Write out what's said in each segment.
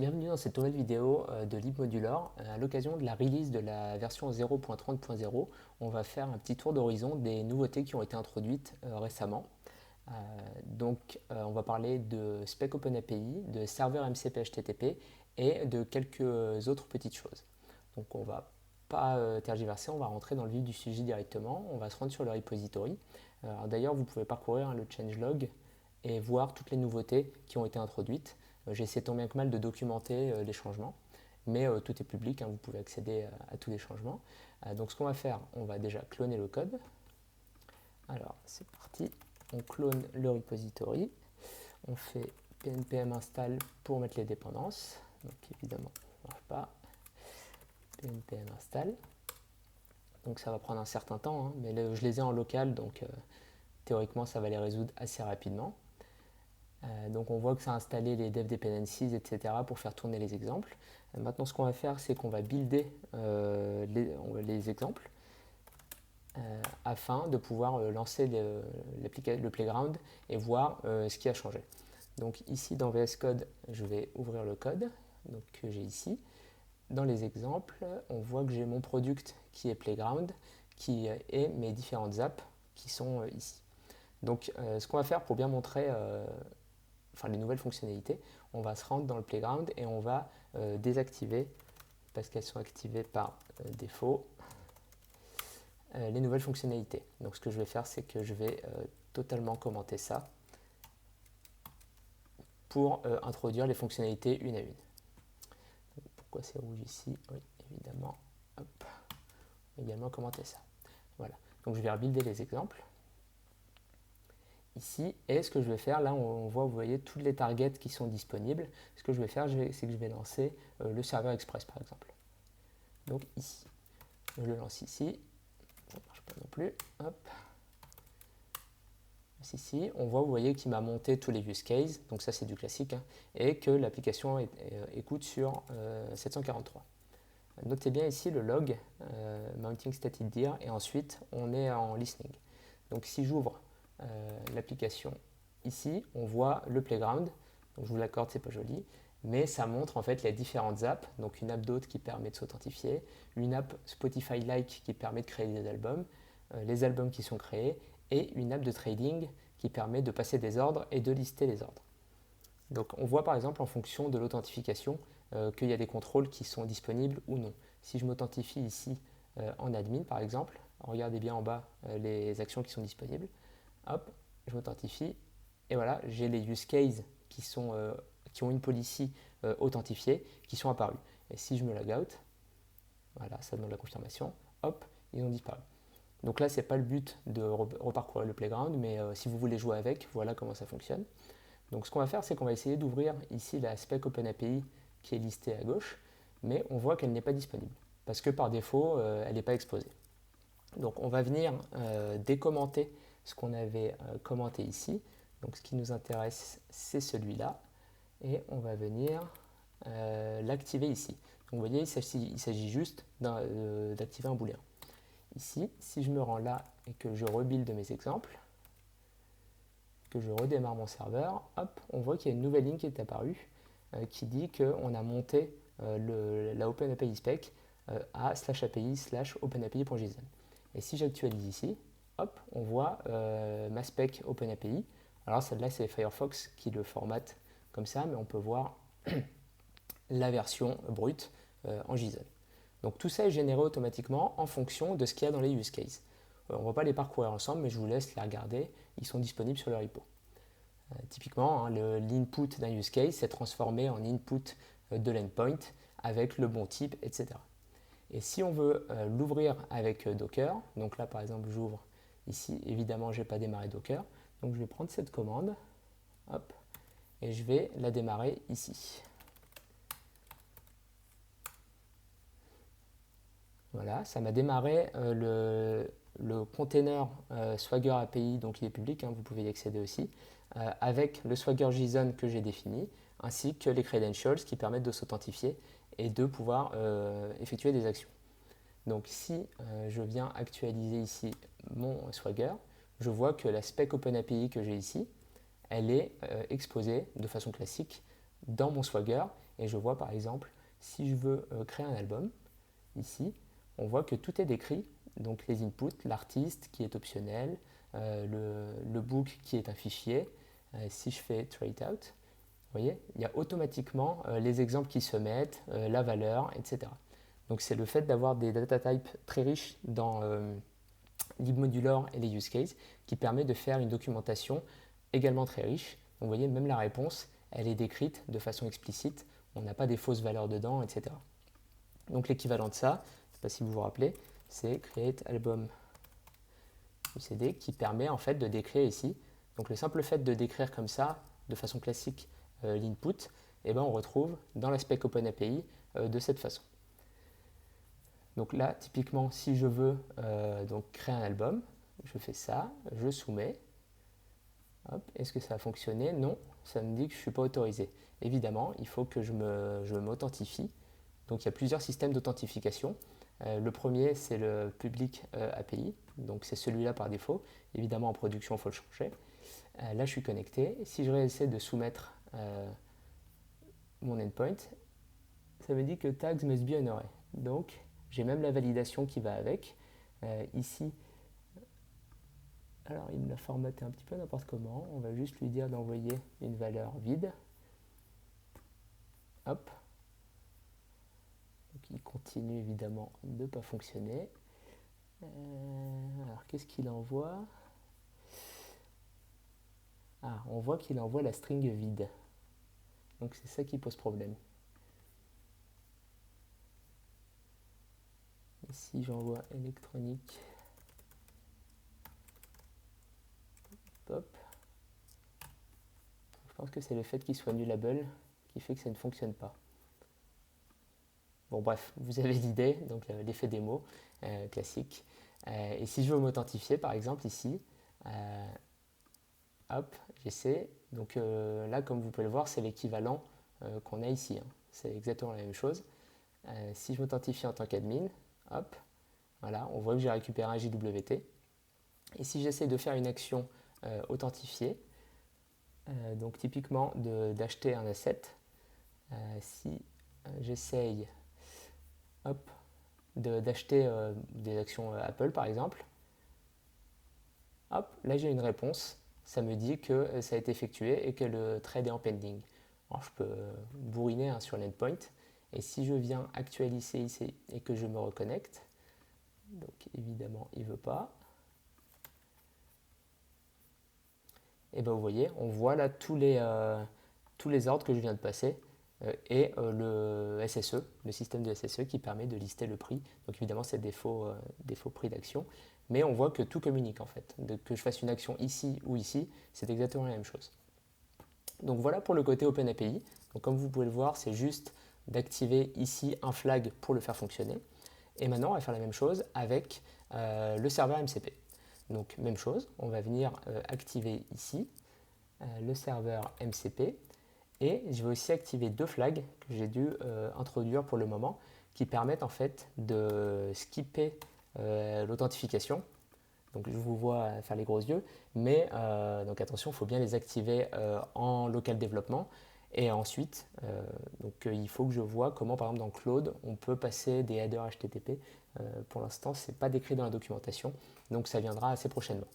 Bienvenue dans cette nouvelle vidéo de libmodular. À l'occasion de la release de la version 0.30.0, on va faire un petit tour d'horizon des nouveautés qui ont été introduites récemment. On va parler de Spec OpenAPI, de serveur MCP HTTP et de quelques autres petites choses. Donc on va pas tergiverser, on va rentrer dans le vif du sujet directement. On va se rendre sur le repository. D'ailleurs, vous pouvez parcourir le changelog et voir toutes les nouveautés qui ont été introduites. J'ai essayé tant bien que mal de documenter les changements, mais tout est public, vous pouvez accéder à tous les changements. Donc ce qu'on va faire, on va déjà cloner le code. Alors c'est parti, on clone le repository, on fait pnpm install pour mettre les dépendances, donc évidemment ça ne marche pas, pnpm install, donc ça va prendre un certain temps, mais je les ai en local, donc théoriquement ça va les résoudre assez rapidement. Donc on voit que ça a installé les dev dependencies, etc. pour faire tourner les exemples. Maintenant ce qu'on va faire, c'est qu'on va builder les exemples afin de pouvoir lancer le playground et voir ce qui a changé. Donc ici dans VS Code, je vais ouvrir le code que j'ai ici. Dans les exemples, on voit que j'ai mon product qui est playground, qui est mes différentes apps qui sont ici. Donc ce qu'on va faire pour bien montrer les nouvelles fonctionnalités, on va se rendre dans le playground et on va désactiver, parce qu'elles sont activées par défaut, les nouvelles fonctionnalités. Donc ce que je vais faire, c'est que je vais totalement commenter ça pour introduire les fonctionnalités une à une. Donc, pourquoi c'est rouge ici? Oui, évidemment. Hop. On va également commenter ça. Voilà. Donc je vais rebuilder les exemples ici, et ce que je vais faire, là on voit, vous voyez, toutes les targets qui sont disponibles. Ce que je vais faire, c'est que je vais lancer le serveur express par exemple. Donc ici, je le lance ici, ça ne marche pas non plus, hop. Ici, on voit, vous voyez, qu'il m'a monté tous les use cases, donc ça c'est du classique, et que l'application écoute sur 743. Notez bien ici le log, mounting static dir, et ensuite on est en listening. Donc si j'ouvre l'application ici, on voit le playground, donc je vous l'accorde, c'est pas joli, mais ça montre en fait les différentes apps, donc une app d'hôte qui permet de s'authentifier, une app Spotify-like qui permet de créer des albums, les albums qui sont créés, et une app de trading qui permet de passer des ordres et de lister les ordres. Donc on voit par exemple en fonction de l'authentification qu'il y a des contrôles qui sont disponibles ou non. Si je m'authentifie ici en admin par exemple, regardez bien en bas les actions qui sont disponibles, hop, je m'authentifie, et voilà, j'ai les use cases qui ont une policy authentifiée qui sont apparus. Et si je me log out, voilà, ça demande la confirmation, hop, ils ont disparu. Donc là, ce n'est pas le but de reparcourir le playground, mais si vous voulez jouer avec, voilà comment ça fonctionne. Donc ce qu'on va faire, c'est qu'on va essayer d'ouvrir ici la spec OpenAPI qui est listée à gauche, mais on voit qu'elle n'est pas disponible, parce que par défaut, elle n'est pas exposée. Donc on va venir décommenter ce qu'on avait commenté ici. Donc ce qui nous intéresse, c'est celui-là, et on va venir l'activer ici. Donc vous voyez, il s'agit juste d'activer un booléen. Ici, si je me rends là et que je rebuild mes exemples, que je redémarre mon serveur, hop, on voit qu'il y a une nouvelle ligne qui est apparue qui dit qu'on a monté la OpenAPI spec à /API/OpenAPI.json. Et si j'actualise ici, hop, on voit ma spec OpenAPI. Alors celle-là, c'est Firefox qui le formate comme ça, mais on peut voir la version brute en JSON. Donc tout ça est généré automatiquement en fonction de ce qu'il y a dans les use cases. On ne va pas les parcourir ensemble, mais je vous laisse les regarder. Ils sont disponibles sur le repo. Typiquement, l'input d'un use case s'est transformé en input de l'endpoint avec le bon type, etc. Et si on veut l'ouvrir avec Docker, donc là par exemple j'ouvre ici, évidemment je n'ai pas démarré Docker, donc je vais prendre cette commande, hop, et je vais la démarrer ici. Voilà, ça m'a démarré le container Swagger API, donc il est public, vous pouvez y accéder aussi, avec le Swagger JSON que j'ai défini, ainsi que les credentials qui permettent de s'authentifier et de pouvoir effectuer des actions. Donc si je viens actualiser ici mon Swagger, je vois que la spec OpenAPI que j'ai ici, elle est exposée de façon classique dans mon Swagger, et je vois par exemple, si je veux créer un album, ici, on voit que tout est décrit, donc les inputs, l'artiste qui est optionnel, le book qui est un fichier. Si je fais try it out, vous voyez, il y a automatiquement les exemples qui se mettent, la valeur, etc. Donc c'est le fait d'avoir des data types très riches dans libmodular et les use cases qui permet de faire une documentation également très riche. Donc vous voyez, même la réponse, elle est décrite de façon explicite, on n'a pas des fausses valeurs dedans, etc. Donc l'équivalent de ça, je ne sais pas si vous vous rappelez, c'est create album UCD qui permet en fait de décrire ici. Donc le simple fait de décrire comme ça, de façon classique, l'input, eh ben, on retrouve dans la spec OpenAPI de cette façon. Donc là, typiquement, si je veux donc créer un album, je fais ça, je soumets. Est-ce que ça a fonctionné? Non, ça me dit que je ne suis pas autorisé. Évidemment, il faut que je m'authentifie. Donc il y a plusieurs systèmes d'authentification. Le premier, c'est le public API, donc c'est celui-là par défaut. Évidemment, en production, il faut le changer. Là, je suis connecté. Si je réessaie de soumettre mon endpoint, ça me dit que tags must be honoré. Donc, j'ai même la validation qui va avec. Ici, alors il me l'a formaté un petit peu n'importe comment. On va juste lui dire d'envoyer une valeur vide. Hop. Donc, il continue évidemment de ne pas fonctionner. Alors, qu'est-ce qu'il envoie? Ah, on voit qu'il envoie la string vide. Donc, c'est ça qui pose problème. Si j'envoie électronique, hop, je pense que c'est le fait qu'il soit nullable qui fait que ça ne fonctionne pas. Bon bref, vous avez l'idée, donc l'effet démo classique. Et si je veux m'authentifier par exemple ici, hop, j'essaie. Donc là, comme vous pouvez le voir, c'est l'équivalent qu'on a ici. Hein. C'est exactement la même chose. Si je m'authentifie en tant qu'admin, hop, voilà, on voit que j'ai récupéré un JWT. Et si j'essaie de faire une action authentifiée, donc typiquement d'acheter un asset, si j'essaye d'acheter des actions Apple par exemple, hop, là j'ai une réponse, ça me dit que ça a été effectué et que le trade est en pending. Alors je peux bourriner sur l'endpoint, et si je viens actualiser ici et que je me reconnecte, donc évidemment il ne veut pas, et bien vous voyez, on voit là tous les ordres que je viens de passer et le SSE, le système de SSE qui permet de lister le prix. Donc évidemment c'est des faux prix d'action, mais on voit que tout communique en fait. Que je fasse une action ici ou ici, c'est exactement la même chose. Donc voilà pour le côté OpenAPI. Donc comme vous pouvez le voir, c'est juste d'activer ici un flag pour le faire fonctionner. Et maintenant on va faire la même chose avec le serveur MCP. Donc même chose, on va venir activer ici le serveur MCP et je vais aussi activer deux flags que j'ai dû introduire pour le moment qui permettent en fait de skipper l'authentification. Donc je vous vois faire les gros yeux, mais donc attention, il faut bien les activer en local développement. Et ensuite, il faut que je vois comment, par exemple, dans Claude, on peut passer des headers HTTP. Pour l'instant, ce n'est pas décrit dans la documentation, donc ça viendra assez prochainement.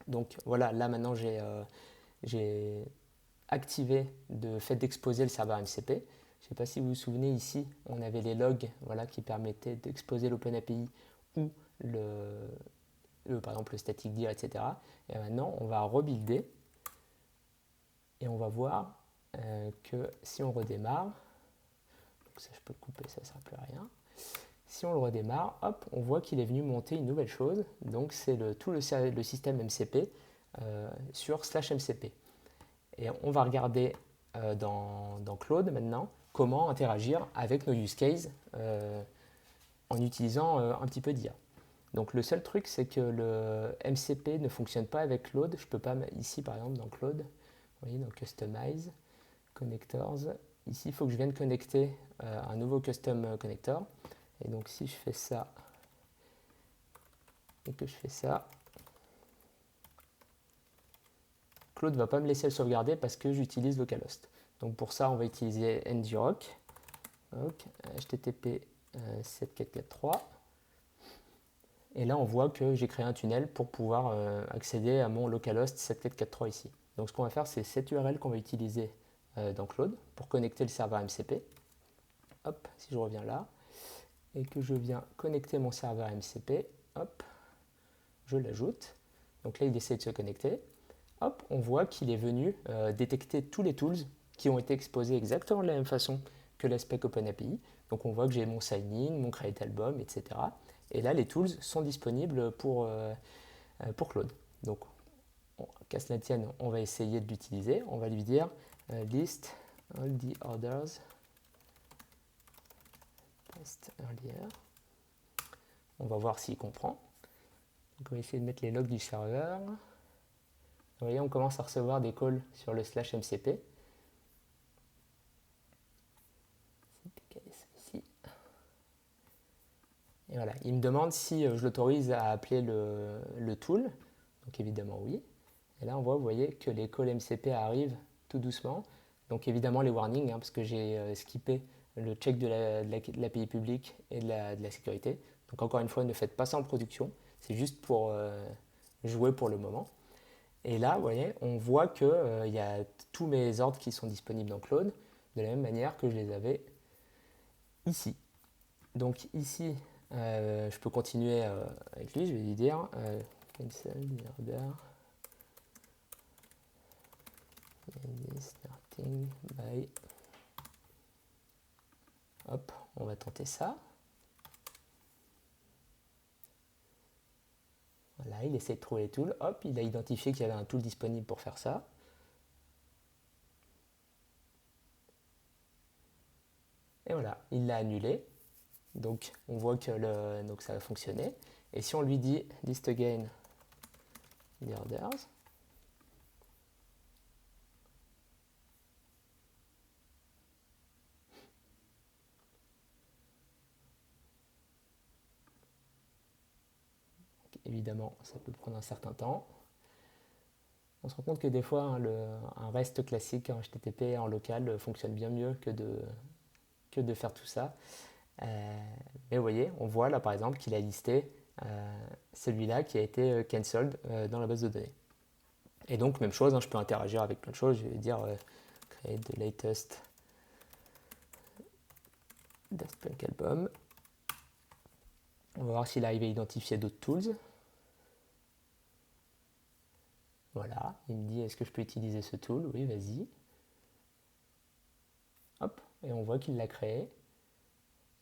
Donc voilà, là maintenant, j'ai activé le fait d'exposer le serveur MCP. Je ne sais pas si vous vous souvenez, ici, on avait les logs qui permettaient d'exposer l'OpenAPI ou par exemple le static dir, etc. Et maintenant, on va rebuilder et on va voir que si on redémarre, donc ça je peux le couper, ça ne sert plus à rien. Si on le redémarre, hop, on voit qu'il est venu monter une nouvelle chose. Donc c'est tout le système MCP sur /MCP. Et on va regarder dans Claude maintenant comment interagir avec nos use cases en utilisant un petit peu d'IA. Donc le seul truc, c'est que le MCP ne fonctionne pas avec Claude. Je ne peux pas, ici par exemple dans Claude, vous voyez, dans Customize, Connectors, ici il faut que je vienne connecter un nouveau Custom Connector. Et donc si je fais ça et que je fais ça, Claude ne va pas me laisser le sauvegarder parce que j'utilise localhost. Donc pour ça, on va utiliser ngrok, donc http 7443. Et là, on voit que j'ai créé un tunnel pour pouvoir accéder à mon localhost 7443 ici. Donc ce qu'on va faire, c'est cette URL qu'on va utiliser dans Claude pour connecter le serveur MCP. Hop, si je reviens là, et que je viens connecter mon serveur MCP, hop, je l'ajoute. Donc là, il essaie de se connecter. Hop, on voit qu'il est venu détecter tous les tools qui ont été exposés exactement de la même façon que la spec OpenAPI. Donc on voit que j'ai mon sign-in, mon create album, etc. Et là, les tools sont disponibles pour Claude. Donc, qu'à cela tienne, on va essayer de l'utiliser. On va lui dire list all the orders passed earlier. On va voir s'il comprend. Donc, on va essayer de mettre les logs du serveur. Vous voyez, on commence à recevoir des calls sur le /mcp. Ici. Et voilà, il me demande si je l'autorise à appeler le tool. Donc évidemment oui. Et là on voit, vous voyez, que les calls MCP arrivent tout doucement. Donc évidemment les warnings, parce que j'ai skippé le check de l'API publique et de la sécurité. Donc encore une fois, ne faites pas ça en production. C'est juste pour jouer pour le moment. Et là, vous voyez, on voit qu'il y a tous mes ordres qui sont disponibles dans Claude, de la même manière que je les avais ici. Donc ici, je peux continuer avec lui, je vais lui dire cancel the order starting by. Hop, on va tenter ça. Voilà, il essaie de trouver les tools. Hop, il a identifié qu'il y avait un tool disponible pour faire ça. Et voilà, il l'a annulé. Donc on voit que donc ça a fonctionné. Et si on lui dit list again the orders, évidemment ça peut prendre un certain temps. On se rend compte que des fois un REST classique en HTTP en local fonctionne bien mieux que de faire tout ça. Mais vous voyez, on voit là par exemple qu'il a listé celui-là qui a été cancelled dans la base de données. Et donc même chose, je peux interagir avec plein de choses, je vais dire create the latest Daft Punk album. On va voir s'il arrive à identifier d'autres tools. Voilà, il me dit est-ce que je peux utiliser ce tool? Oui, vas-y. Hop, et on voit qu'il l'a créé.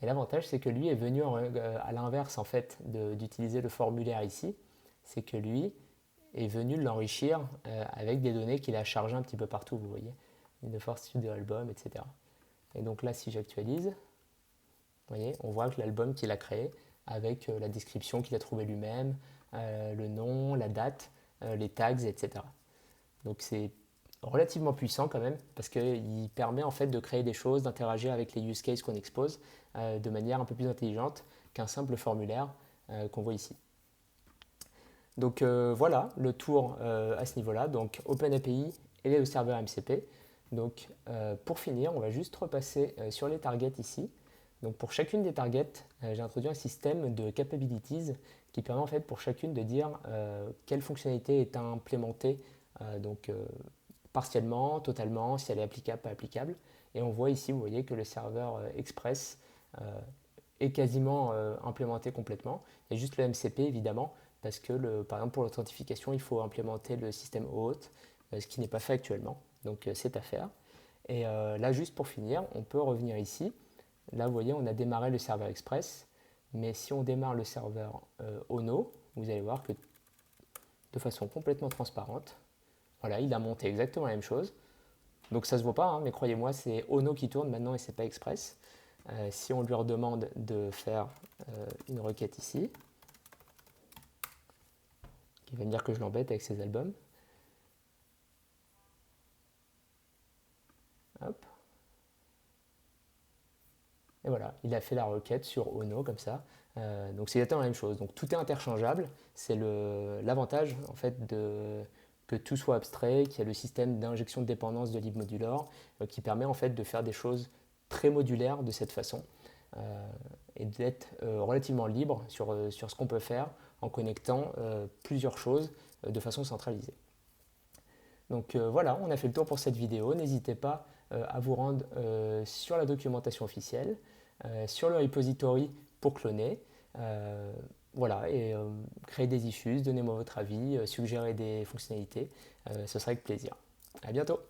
Et l'avantage, c'est que lui est venu à l'inverse en fait d'utiliser le formulaire ici. C'est que lui est venu l'enrichir avec des données qu'il a chargées un petit peu partout, vous voyez. Une force studio album, etc. Et donc là, si j'actualise, vous voyez, on voit que l'album qu'il a créé avec la description qu'il a trouvée lui-même, le nom, la date, les tags, etc. Donc c'est relativement puissant quand même parce qu'il permet en fait de créer des choses, d'interagir avec les use cases qu'on expose de manière un peu plus intelligente qu'un simple formulaire qu'on voit ici. Donc voilà le tour à ce niveau-là, donc OpenAPI et le serveur MCP. Donc pour finir, on va juste repasser sur les targets ici. Donc pour chacune des targets, j'ai introduit un système de capabilities qui permet en fait pour chacune de dire quelle fonctionnalité est implémentée partiellement, totalement, si elle est applicable, pas applicable. Et on voit ici, vous voyez que le serveur Express est quasiment implémenté complètement. Il y a juste le MCP évidemment, parce que par exemple pour l'authentification, il faut implémenter le système OAuth, ce qui n'est pas fait actuellement. Donc c'est à faire. Et là, juste pour finir, on peut revenir ici. Là, vous voyez, on a démarré le serveur Express, mais si on démarre le serveur Ono, vous allez voir que de façon complètement transparente, voilà, il a monté exactement la même chose. Donc ça se voit pas, mais croyez-moi, c'est Ono qui tourne maintenant et c'est pas Express. Si on lui redemande de faire une requête ici, il va me dire que je l'embête avec ses albums. Hop. Et voilà, il a fait la requête sur Ono comme ça. Donc c'est exactement la même chose. Donc tout est interchangeable. C'est l'avantage en fait que tout soit abstrait, qu'il y a le système d'injection de dépendance de libmodular qui permet en fait de faire des choses très modulaires de cette façon et d'être relativement libre sur ce qu'on peut faire en connectant plusieurs choses de façon centralisée. Donc voilà, on a fait le tour pour cette vidéo. N'hésitez pas à vous rendre sur la documentation officielle, sur le repository pour cloner. Voilà, et créer des issues, donnez-moi votre avis, suggérez des fonctionnalités, ce sera avec plaisir. À bientôt!